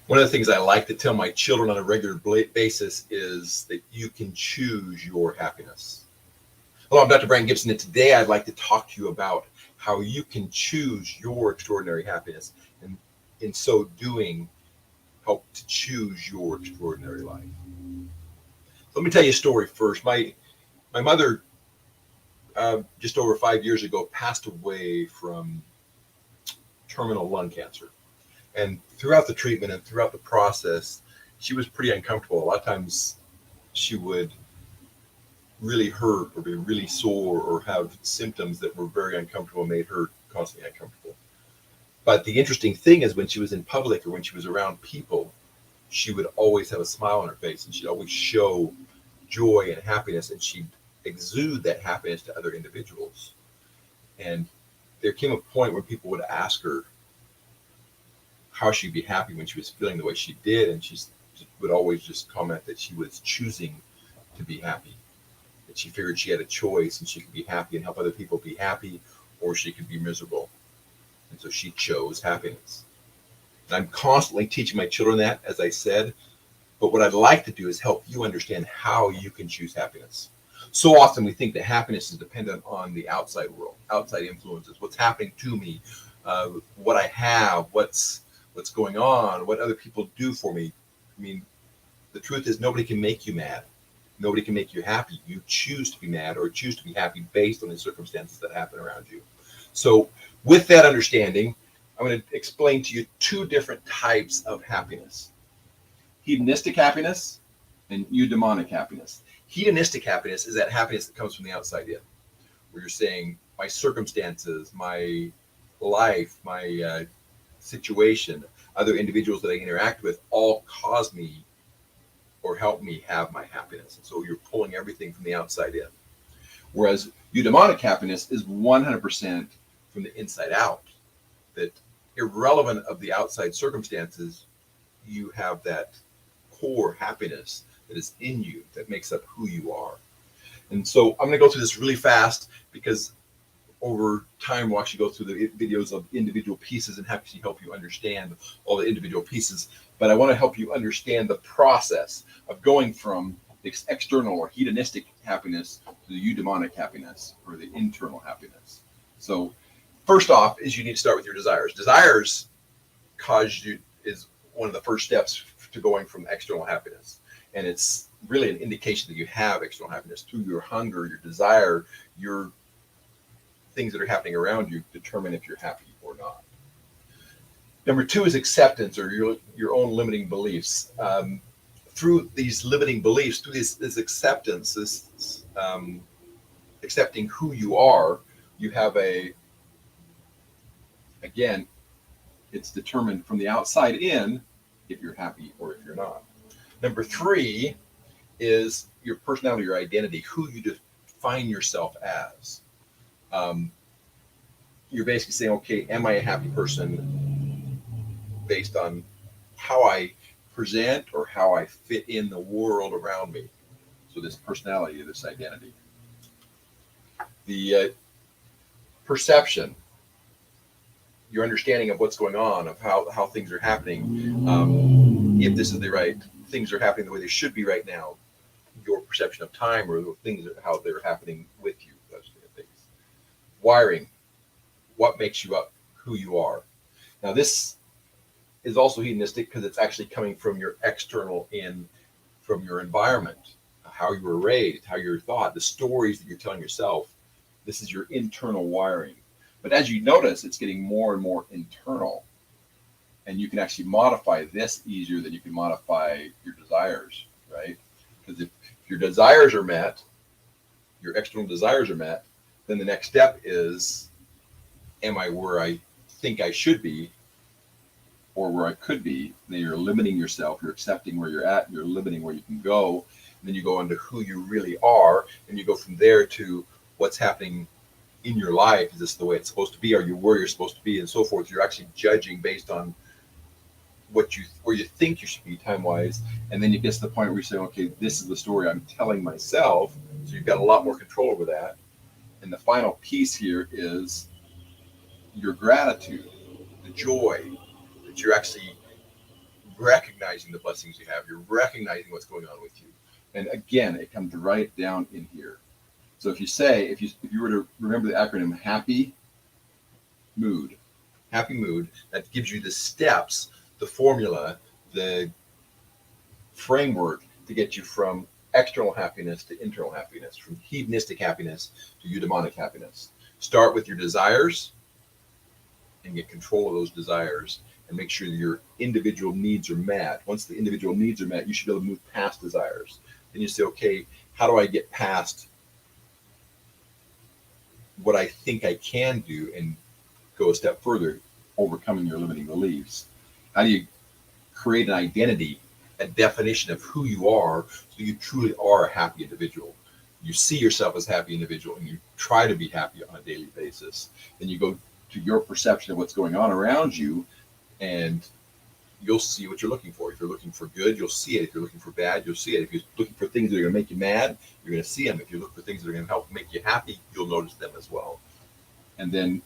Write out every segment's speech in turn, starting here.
One of the things I like to tell my children on a regular basis is that you can choose your happiness. Hello, I'm Dr. Brandt Gibson, and today I'd like to talk to you about how you can choose your extraordinary happiness, and in so doing, help to choose your extraordinary life. So let me tell you a story first. My mother, just over 5 years ago, passed away from terminal lung cancer. And throughout the treatment and throughout the process, she was pretty uncomfortable. A lot of times she would really hurt or be really sore or have symptoms that were very uncomfortable and made her constantly uncomfortable. But the interesting thing is when she was in public or when she was around people, she would always have a smile on her face and she'd always show joy and happiness, and she'd exude that happiness to other individuals. And there came a point where people would ask her how she'd be happy when she was feeling the way she did, and she would always just comment that she was choosing to be happy, that she figured she had a choice and she could be happy and help other people be happy, or she could be miserable. And so she chose happiness. And I'm constantly teaching my children that, as I said, but what I'd like to do is help you understand how you can choose happiness. So often we think that happiness is dependent on the outside world, outside influences, what's happening to me, what I have, what's going on, what other people do for me. I mean, the truth is nobody can make you mad. Nobody can make you happy. You choose to be mad or choose to be happy based on the circumstances that happen around you. So with that understanding, I'm going to explain to you two different types of happiness: hedonistic happiness and eudaimonic happiness. Hedonistic happiness is that happiness that comes from the outside in, where you're saying, my circumstances, my life, my situation, other individuals that I interact with all cause me or help me have my happiness. And so you're pulling everything from the outside in. Whereas eudaimonic happiness is 100% from the inside out, that irrelevant of the outside circumstances, you have that core happiness that is in you that makes up who you are. And so I'm going to go through this really fast because over time we'll actually go through the videos of individual pieces and actually help you understand all the individual pieces. But I want to help you understand the process of going from the external or hedonistic happiness to the eudaimonic happiness, or the internal happiness. So first off is you need to start with your desires. Desires is one of the first steps to going from external happiness. And it's really an indication that you have external happiness through your hunger, your desire, your things that are happening around you determine if you're happy or not. Number two is acceptance, or your own limiting beliefs. Through these limiting beliefs, through this acceptance, this accepting who you are, you have again, it's determined from the outside in if you're happy or if you're not. Number three is your personality, your identity, who you define yourself as. You're basically saying, okay, am I a happy person based on how I present or how I fit in the world around me? So this personality, this identity. The perception, your understanding of what's going on, of how things are happening, if this is the right things are happening the way they should be right now, your perception of time or the things, how they're happening with you, those kind of things. Wiring, what makes you up, who you are. Now this is also hedonistic because it's actually coming from your external in, from your environment, how you were raised, how you're thought, the stories that you're telling yourself. This is your internal wiring. But as you notice, it's getting more and more internal. And you can actually modify this easier than you can modify your desires, right? Because if your desires are met, your external desires are met, then the next step is, am I where I think I should be or where I could be? Then you're limiting yourself, you're accepting where you're at, you're limiting where you can go. And then you go into who you really are, and you go from there to what's happening in your life. Is this the way it's supposed to be? Are you where you're supposed to be? And so forth. You're actually judging based on where you think you should be time-wise, and then you get to the point where you say, okay, this is the story I'm telling myself. So you've got a lot more control over that. And the final piece here is your gratitude, the joy that you're actually recognizing the blessings you have. You're recognizing what's going on with you. And again, it comes right down in here. So if you were to remember the acronym mood, happy mood, that gives you the steps, the formula, the framework to get you from external happiness to internal happiness, from hedonistic happiness to eudaimonic happiness. Start with your desires and get control of those desires and make sure that your individual needs are met. Once the individual needs are met, you should be able to move past desires. Then you say, okay, how do I get past what I think I can do and go a step further, overcoming your limiting beliefs? How do you create an identity, a definition of who you are, so you truly are a happy individual? You see yourself as a happy individual and you try to be happy on a daily basis. Then you go to your perception of what's going on around you, and you'll see what you're looking for. If you're looking for good, you'll see it. If you're looking for bad, you'll see it. If you're looking for things that are going to make you mad, you're going to see them. If you look for things that are going to help make you happy, you'll notice them as well. And then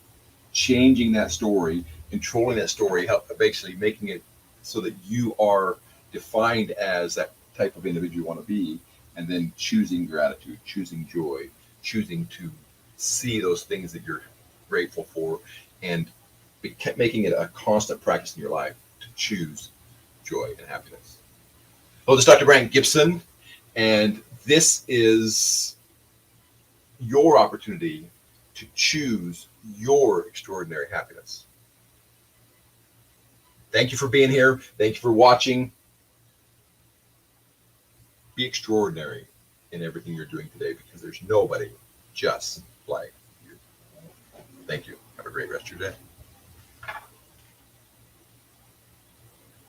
changing that story, controlling that story, basically making it so that you are defined as that type of individual you want to be, and then choosing gratitude, choosing joy, choosing to see those things that you're grateful for, and making it a constant practice in your life to choose joy and happiness. Hello, this is Dr. Brandt Gibson, and this is your opportunity to choose your extraordinary happiness. Thank you for being here. Thank you for watching. Be extraordinary in everything you're doing today, because there's nobody just like you. Thank you. Have a great rest of your day.